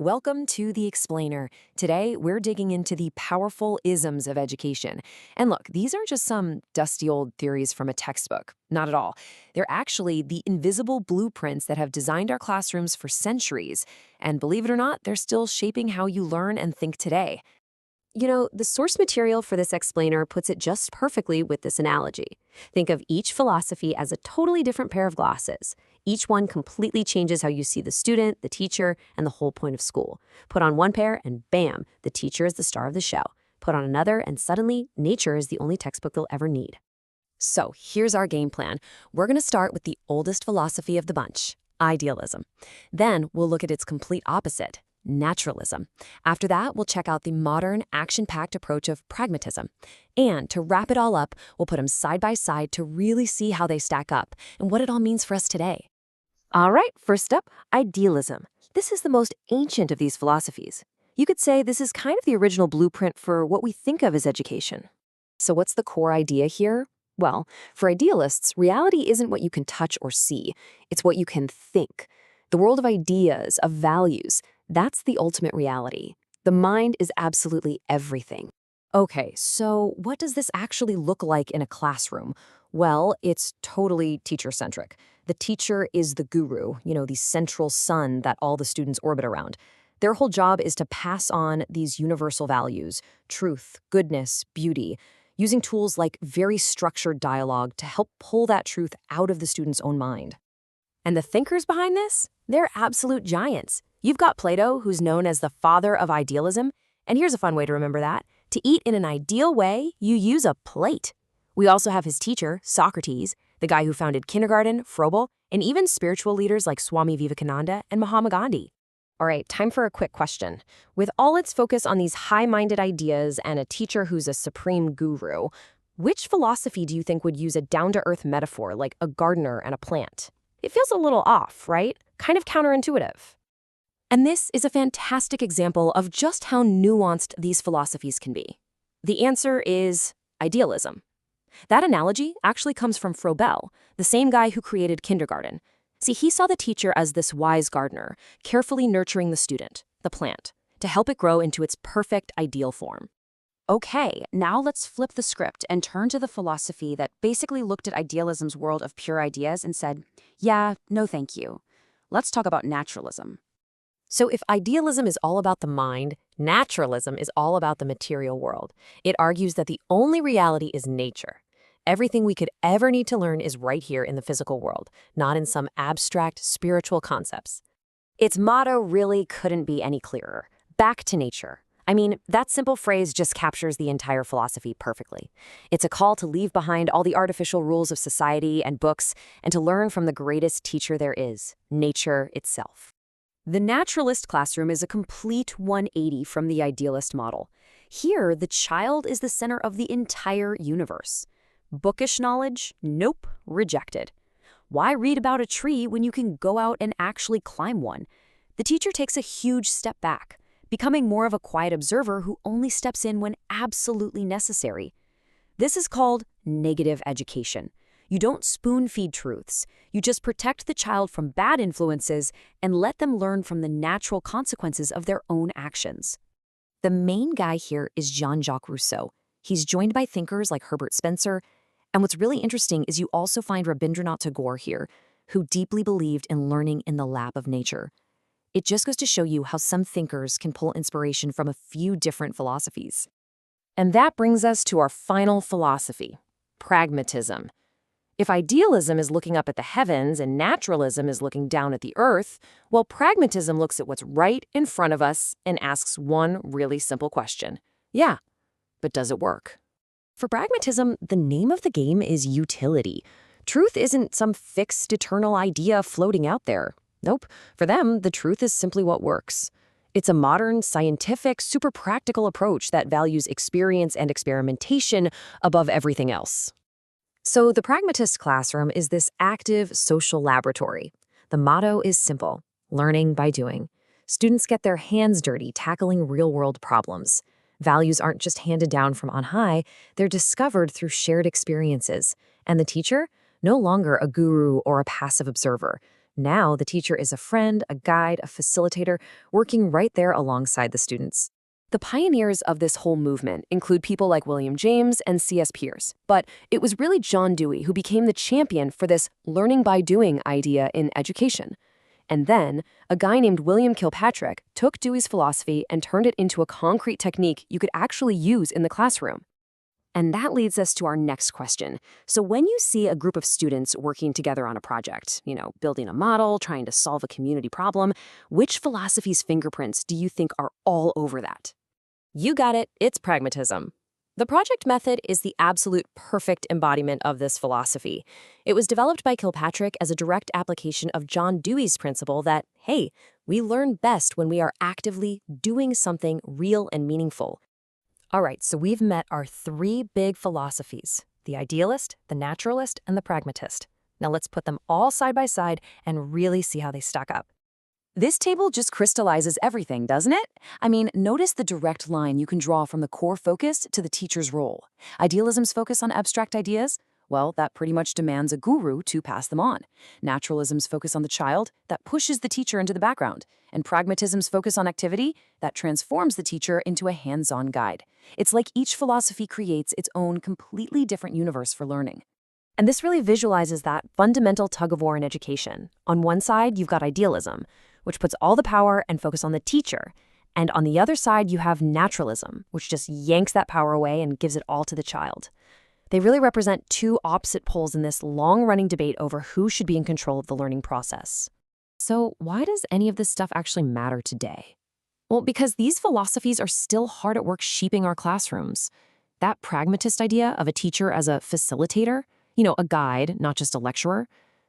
Welcome to The Explainer. Today, we're digging into the powerful isms of education. And look, these aren't just some dusty old theories from a textbook. Not at all. They're actually the invisible blueprints that have designed our classrooms for centuries. And believe it or not, they're still shaping how you learn and think today. You know, the source material for this explainer puts it just perfectly with this analogy. Think of each philosophy as a totally different pair of glasses. Each one completely changes how you see the student, the teacher, and the whole point of school. Put on one pair and bam, the teacher is the star of the show. Put on another and suddenly, nature is the only textbook they'll ever need. So here's our game plan. We're going to start with the oldest philosophy of the bunch, idealism. Then we'll look at its complete opposite, naturalism. After that, we'll check out the modern, action-packed approach of pragmatism. And to wrap it all up, we'll put them side by side to really see how they stack up and what it all means for us today. All right, first up, idealism. This is the most ancient of these philosophies. You could say this is kind of the original blueprint for what we think of as education. So what's the core idea here? Well, for idealists, reality isn't what you can touch or see. It's what you can think. The world of ideas, of values, that's the ultimate reality. The mind is absolutely everything. Okay, so what does this actually look like in a classroom? Well, it's totally teacher-centric. The teacher is the guru, the central sun that all the students orbit around. Their whole job is to pass on these universal values, truth, goodness, beauty, using tools like very structured dialogue to help pull that truth out of the student's own mind. And the thinkers behind this? They're absolute giants. You've got Plato, who's known as the father of idealism, and here's a fun way to remember that. To eat in an ideal way, you use a plate. We also have his teacher, Socrates, the guy who founded kindergarten, Froebel, and even spiritual leaders like Swami Vivekananda and Mahatma Gandhi. All right, time for a quick question. With all its focus on these high-minded ideas and a teacher who's a supreme guru, which philosophy do you think would use a down-to-earth metaphor like a gardener and a plant? It feels a little off, right? Kind of counterintuitive. And this is a fantastic example of just how nuanced these philosophies can be. The answer is idealism. That analogy actually comes from Froebel, the same guy who created kindergarten. See, he saw the teacher as this wise gardener, carefully nurturing the student, the plant, to help it grow into its perfect ideal form. Okay, now let's flip the script and turn to the philosophy that basically looked at idealism's world of pure ideas and said, yeah, no thank you. Let's talk about naturalism. So if idealism is all about the mind, naturalism is all about the material world. It argues that the only reality is nature. Everything we could ever need to learn is right here in the physical world, not in some abstract spiritual concepts. Its motto really couldn't be any clearer. Back to nature. I mean, that simple phrase just captures the entire philosophy perfectly. It's a call to leave behind all the artificial rules of society and books and to learn from the greatest teacher there is, nature itself. The naturalist classroom is a complete 180 from the idealist model. Here, the child is the center of the entire universe. Bookish knowledge? Nope, rejected. Why read about a tree when you can go out and actually climb one? The teacher takes a huge step back, becoming more of a quiet observer who only steps in when absolutely necessary. This is called negative education. You don't spoon-feed truths. You just protect the child from bad influences and let them learn from the natural consequences of their own actions. The main guy here is Jean-Jacques Rousseau. He's joined by thinkers like Herbert Spencer. And what's really interesting is you also find Rabindranath Tagore here, who deeply believed in learning in the lap of nature. It just goes to show you how some thinkers can pull inspiration from a few different philosophies. And that brings us to our final philosophy, pragmatism. If idealism is looking up at the heavens and naturalism is looking down at the earth, well, pragmatism looks at what's right in front of us and asks one really simple question. Yeah, but does it work? For pragmatism, the name of the game is utility. Truth isn't some fixed, eternal idea floating out there. Nope. For them, the truth is simply what works. It's a modern, scientific, super practical approach that values experience and experimentation above everything else. So the pragmatist classroom is this active social laboratory. The motto is simple: learning by doing. Students get their hands dirty tackling real-world problems. Values aren't just handed down from on high, they're discovered through shared experiences. And the teacher? No longer a guru or a passive observer. Now the teacher is a friend, a guide, a facilitator, working right there alongside the students. The pioneers of this whole movement include people like William James and C.S. Peirce, but it was really John Dewey who became the champion for this learning by doing idea in education. And then, a guy named William Kilpatrick took Dewey's philosophy and turned it into a concrete technique you could actually use in the classroom. And that leads us to our next question. So when you see a group of students working together on a project, building a model, trying to solve a community problem, which philosophy's fingerprints do you think are all over that? You got it, it's pragmatism. The project method is the absolute perfect embodiment of this philosophy. It was developed by Kilpatrick as a direct application of John Dewey's principle that, hey, we learn best when we are actively doing something real and meaningful. All right, so we've met our three big philosophies: the idealist, the naturalist, and the pragmatist. Now let's put them all side by side and really see how they stack up. This table just crystallizes everything, doesn't it? I mean, notice the direct line you can draw from the core focus to the teacher's role. Idealism's focus on abstract ideas? Well, that pretty much demands a guru to pass them on. Naturalism's focus on the child? That pushes the teacher into the background. And pragmatism's focus on activity? That transforms the teacher into a hands-on guide. It's like each philosophy creates its own completely different universe for learning. And this really visualizes that fundamental tug-of-war in education. On one side, you've got idealism, which puts all the power and focus on the teacher. And on the other side, you have naturalism, which just yanks that power away and gives it all to the child. They really represent two opposite poles in this long-running debate over who should be in control of the learning process. So why does any of this stuff actually matter today? Well, because these philosophies are still hard at work shaping our classrooms. That pragmatist idea of a teacher as a facilitator, a guide, not just a lecturer,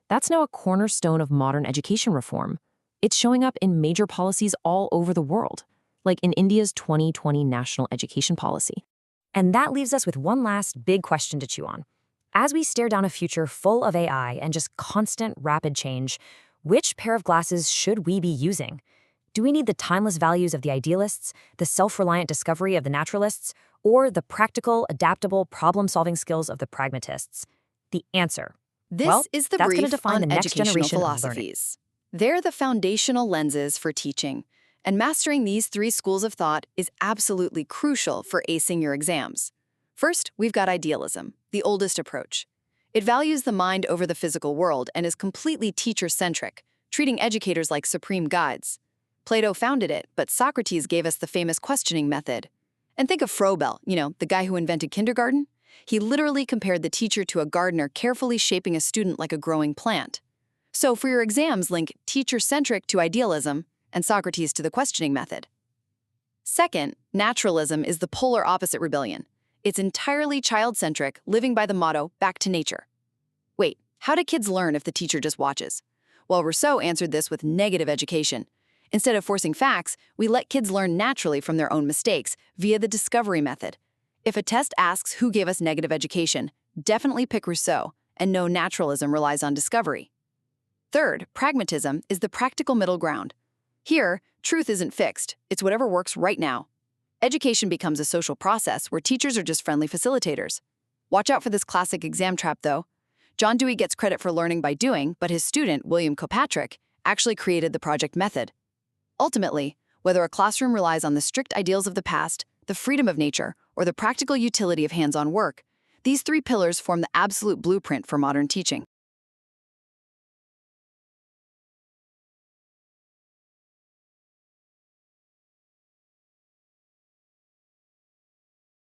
that's now a cornerstone of modern education reform. It's showing up in major policies all over the world, like in India's 2020 National Education Policy. And that leaves us with one last big question to chew on. As we stare down a future full of AI and just constant, rapid change, which pair of glasses should we be using? Do we need the timeless values of the idealists, the self-reliant discovery of the naturalists, or the practical, adaptable, problem-solving skills of the pragmatists? The answer. This is the that's brief gonna define on the next educational generation of learning. philosophies. They're the foundational lenses for teaching, and mastering these three schools of thought is absolutely crucial for acing your exams. First, we've got idealism, the oldest approach. It values the mind over the physical world and is completely teacher-centric, treating educators like supreme guides. Plato founded it, but Socrates gave us the famous questioning method. And think of Froebel, the guy who invented kindergarten. He literally compared the teacher to a gardener carefully shaping a student like a growing plant. So for your exams, link teacher-centric to idealism and Socrates to the questioning method. Second, naturalism is the polar opposite rebellion. It's entirely child-centric, living by the motto, back to nature. Wait, how do kids learn if the teacher just watches? Well, Rousseau answered this with negative education. Instead of forcing facts, we let kids learn naturally from their own mistakes via the discovery method. If a test asks who gave us negative education, definitely pick Rousseau, and no, naturalism relies on discovery. Third, pragmatism is the practical middle ground. Here, truth isn't fixed, it's whatever works right now. Education becomes a social process where teachers are just friendly facilitators. Watch out for this classic exam trap, though. John Dewey gets credit for learning by doing, but his student, William Kilpatrick, actually created the project method. Ultimately, whether a classroom relies on the strict ideals of the past, the freedom of nature, or the practical utility of hands-on work, these three pillars form the absolute blueprint for modern teaching.